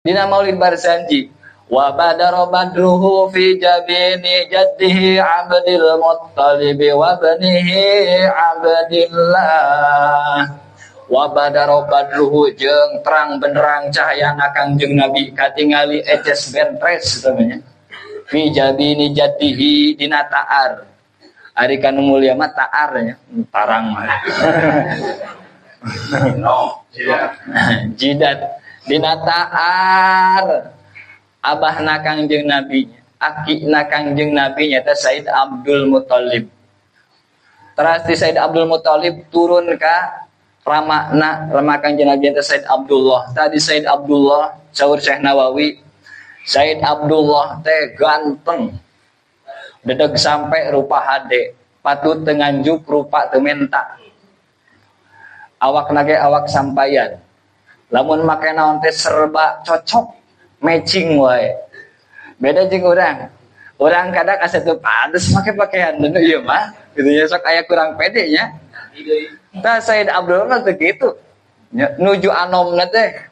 Dina Maulid Barzanji wa badara badruhu fi jabini jaddihi Abdul Muttalib wa banihi Abdillah wa badara badruhu jeung terang benderang cahayana Kangjeng Nabi katingali eces bentres namanya fi jabini jaddihi dina ta'ar ari kanu mulia mah ta'ar nya tarang no jidat dina ta'ar abahna Kangjeng Nabi akina Kangjeng Nabi nyata Said Abdul Muttalib. Teras di Said Abdul Muttalib turun ka ramana Kangjeng Nabi nyata Said Abdullah. Tadi Said Abdullah saur Syekh Nawawi Said Abdullah teh ganteng dedeg sampai rupa hade patut tenganjuk rupa teu menta awak nage awak sampayan. Lamun make naon teh serba cocok matching wae. Beda jeung urang. Urang kadang asa teu pantes make pakaian dan ieu mah gitu nya sok aya kurang pede nya. Tah Said Abdul mah teu kitu. Nuju anomna teh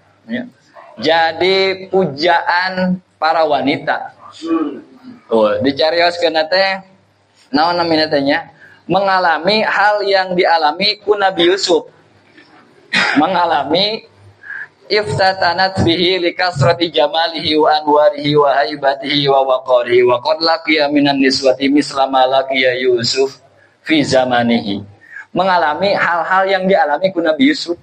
jadi pujaan para wanita. Oh, dicarioskeun teh naon namina teh nya? Mengalami hal yang dialami ku Nabi Yusuf. Mengalami iftatanat bihi likasrati jamalihi wa anwarihi wa haibatihi wa waqarihi wa qad laqiya minan niswati mislama laqiya Yusuf fi zamanihi. Mengalami hal-hal yang dialami ku Nabi Yusuf.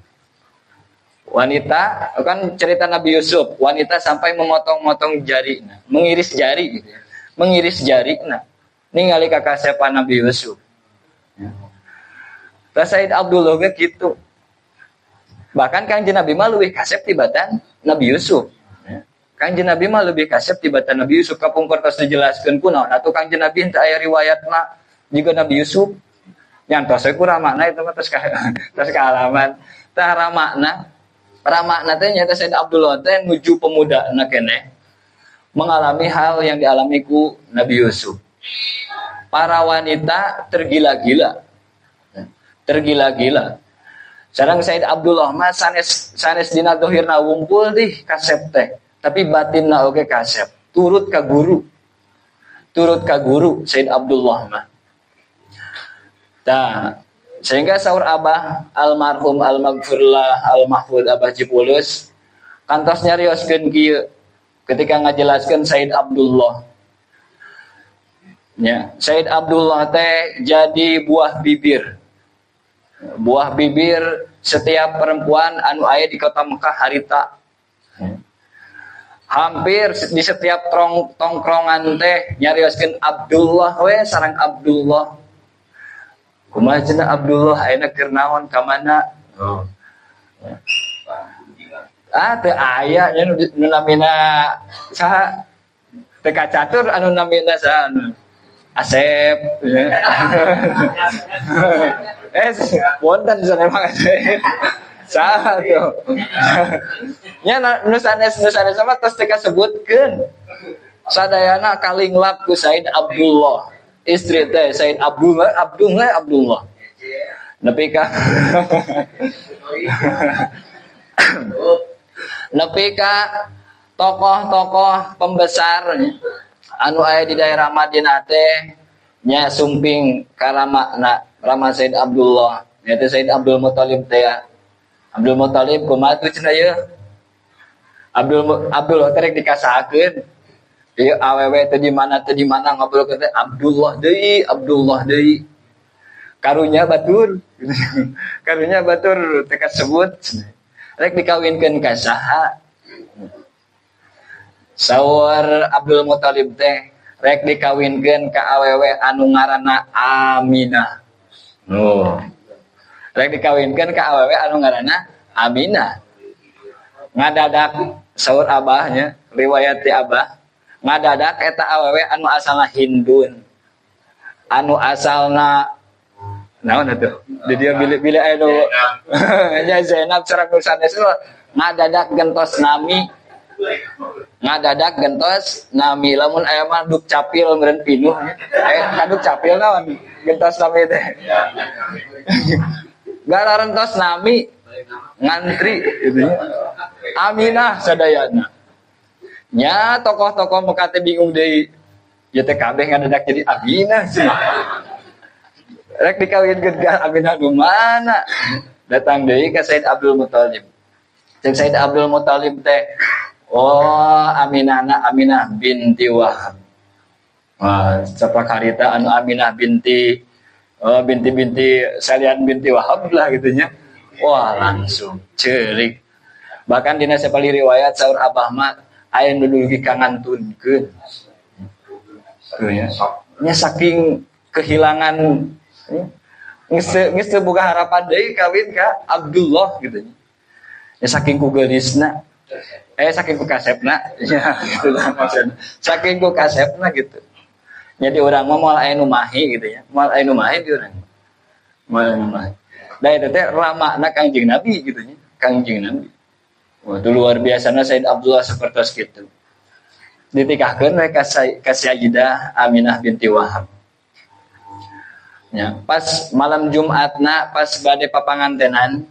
Wanita, kan cerita Nabi Yusuf, wanita sampai memotong-motong jarina, mengiris jari gitu ya. Mengiris jarina. Ningali kakasepan Nabi Yusuf. Terus Said Abdullah ge kitu. Bahkan Kangjeng Nabi mah leuwih kasep tibatan Nabi Yusuf. Kangjeng Nabi mah lebih kasep tibatan Nabi Yusuf kapungkur tos dijelaskeun kunaon atuh Kangjeng Nabi henteu aya riwayatna juga Nabi Yusuf. Nyantos we ku ramakna itu mah tos kaalaman. Tah ramakna teh nyaeta Said Abdullah teh nuju pemudana keneh mengalami hal yang dialami ku Nabi Yusuf. Para wanita tergila-gila. Tergila-gila. Sareng Said Abdullah mah sanes dina dohirna wungkul di kasep teh, tapi batinna oge kasep. Turut ka guru Said Abdullah mah. Tah, sehingga saur Abah almarhum al-maghfurlah al-mahfud Abah Jipulus kantos nyarioskeun kieu ketika ngajelaskeun Said Abdullah. Ya, Said Abdullah teh jadi buah bibir setiap perempuan anu aya di kota Mekah harita. Hampir di setiap tongkrongan teh nyarioskeun Abdullah we sareng Abdullah. Kumaha cenah Abdullah ayeuna keur naon ka mana? Teu aya nya nu namina saha? Teu kacatur anu namina saha? Asep. Wonten sana mah saha tuh. Nya nu sanes mah tos teu kasebutkeun. Sadayana kalinglap ku Said Abdullah. Istri teh Said Abdullah. Nepi ka tokoh-tokoh pembesar anu aya di daerah Madinah teh nya sumping ka rama Said Abdullah. Nya Said Abdul Muttalib teh. Abdul Muttalib kumaha tuh cenah ieu? Abdullah teh rek dikasahakeun. Ieu awewe teh di mana ngobrol teh Abdullah deui. Karunya batur teh kasebut. Rek dikawinkeun ka saha? Saur Abdul Muttalib teh rek dikawinkeun ka awewe anu ngaranna Aminah. Rek dikawinkeun ka awewe anu ngaranna Aminah. Ngadadak saur abahnya, riwayat ti abah, ngadadak eta awewe anu asalna Hindun. Anu asalna naon atuh? Di dia bilih aya nu nya Zainab sareng nu sanes ngadadak gentos nami lamun aya mah duk capil meureun pinuh kaduk capil naon gentos nami teh gararentos nami ngantri gitu nya Aminah sadayana Nya tokoh-tokoh Mekah teh bingung deui. Ya teh kabeh ngadadak jadi Aminah sih. Rek dikawinkeun ka Aminah di mana? Datang deui ka Said Abdul Muthalib. Cek Said Abdul Muthalib teh, oh Aminah binti Wahab. Wah, sapakarita anu Aminah binti Salian binti Wahab lah gitunya. Wah, langsung cerik. Bahkan dina sapali riwayat saur Abah mah aya nu dugi kangantunkeun. Tuh ya. Nya saking kehilangan geus teu boga harapan deui kawin ka Abdullah gitu nya. Ya saking ku geulisna. Saking ku kasepna. Ya gitu lah maksudna. Saking ku kasepna gitu. Jadi urang mah moal aya nu mahi gitu ya. Moal aya nu mahi di urang. Moal nu mahi. Da eta teh ramana Kangjeng Nabi gitu nya. Kangjeng Nabi. Wah, itu luar biasana Said Abdullah sapertos kitu. Ditikahkeun we ka Sayyidah Aminah binti Wahab. Ya, pas malam Jumatna pas bade papangantenan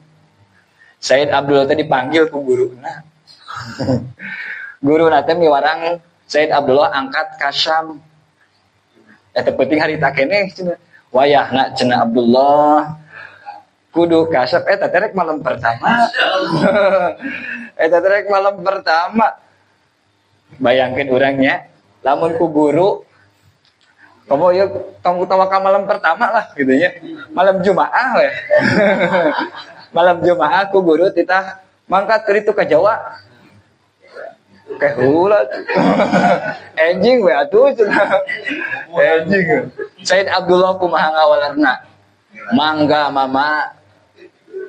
Said Abdullah teh dipanggil ku guruna. Guruna teh miwarang Said Abdullah angkat ka Syam. Eta penting harita keneh cenah. Wayahna cenah Abdullah kudu kasep eta teh rek malam pertama. Eta teh rek malam pertama. Bayangkeun urangnya lamun ku guru kamu yuk tong tawakal malam pertama lah gitu nya. Malam Jumaah we. Malam Jumaah ku guru titah mangkat keur ka Jawa. Kayak heula. Enjing we atuh cenah. Enjing. Said Abdullah kumaha ngawalarna? Mangga mama.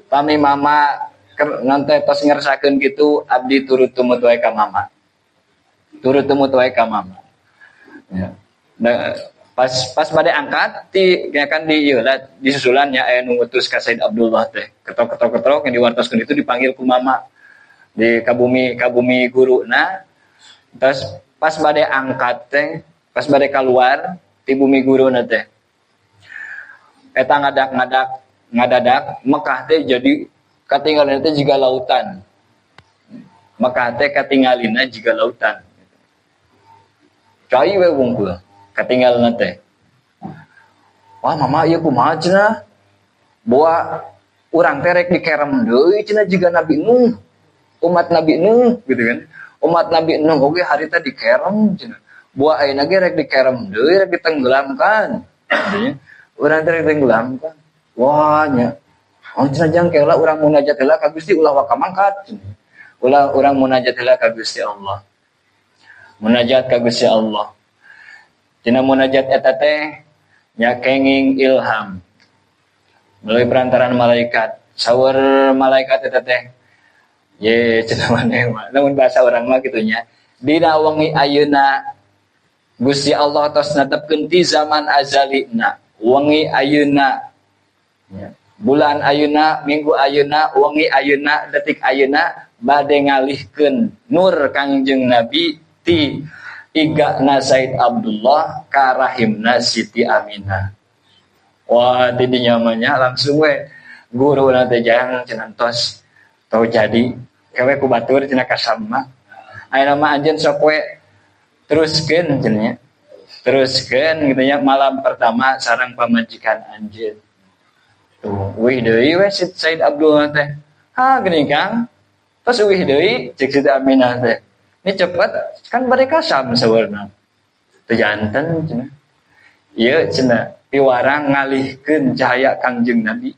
Pami mama ngantos tos ngersakeun kitu abdi turut tumut wae ka mama. Turut tumut wae ka mama. Ya. Nah, pas bade angkat ya kan di ieu lah disusulannya aya nu ngutus ka Said Abdullah teh. Ketok yang diwartoskeun itu dipanggil ku mama. Di kabumi guruna. Terus pas bade angkat teh, pas bade keluar di bumi guruna teh. Eta ngadadak Mekah teh jadi katinggalina teh jiga lautan. Mekah teh katinggalina jiga lautan. Cai we wungkul katinggalna teh. Wah mama ieu kumaha cenah? Boa urang teh rek dikerem deui cenah jiga Nabi Nuh. Umat Nabi Nuh gitu kan. Umat Nabi Nuh oge harita dikerem cenah. Boa ayeuna ge rek dikerem deui rek ditenggelamkan. Urang teh rek ditenggelamkan. Wah nya. Oh cenah jangkeula urang munajat heula ka Gusti ulah waka mangkat. Urang munajat heula ka Gusti Allah. Munajat ka Gusti Allah. Dina munajat eta teh nya kenging ilham melalui perantaraan malaikat. Saur malaikat eta teh ye cenah maneh mah lamun bahasa urang mah kitu nya. Dina wengi ayeuna Gusti Allah tos netepkeun ti zaman azalina. Wengi ayeuna ya. Bulan ayeuna, minggu ayeuna, wengi ayeuna, detik ayeuna bade ngalihkeun nur Kangjeng Nabi ti igana Said Abdullah ka rahimna Siti Aminah. Wah, di nyamannya langsung we guru teh jang cenah tos tau jadi kewe ku batur cenah ka Sama. Ayeuna mah anjeun sok we teruskeun cenah. Teruskeun kitu nya malam pertama sareng pamajikan anjeun. Tuh, wih deui we Said Abdullah teh. Ha geuning Kang. Tos wih deui cek Siti Aminah teh. Ini cepat kan bade ka Syam saweurna. Teu janten cenah. Ieu cenah piwarang ngalihkeun cahaya Kangjeng Nabi.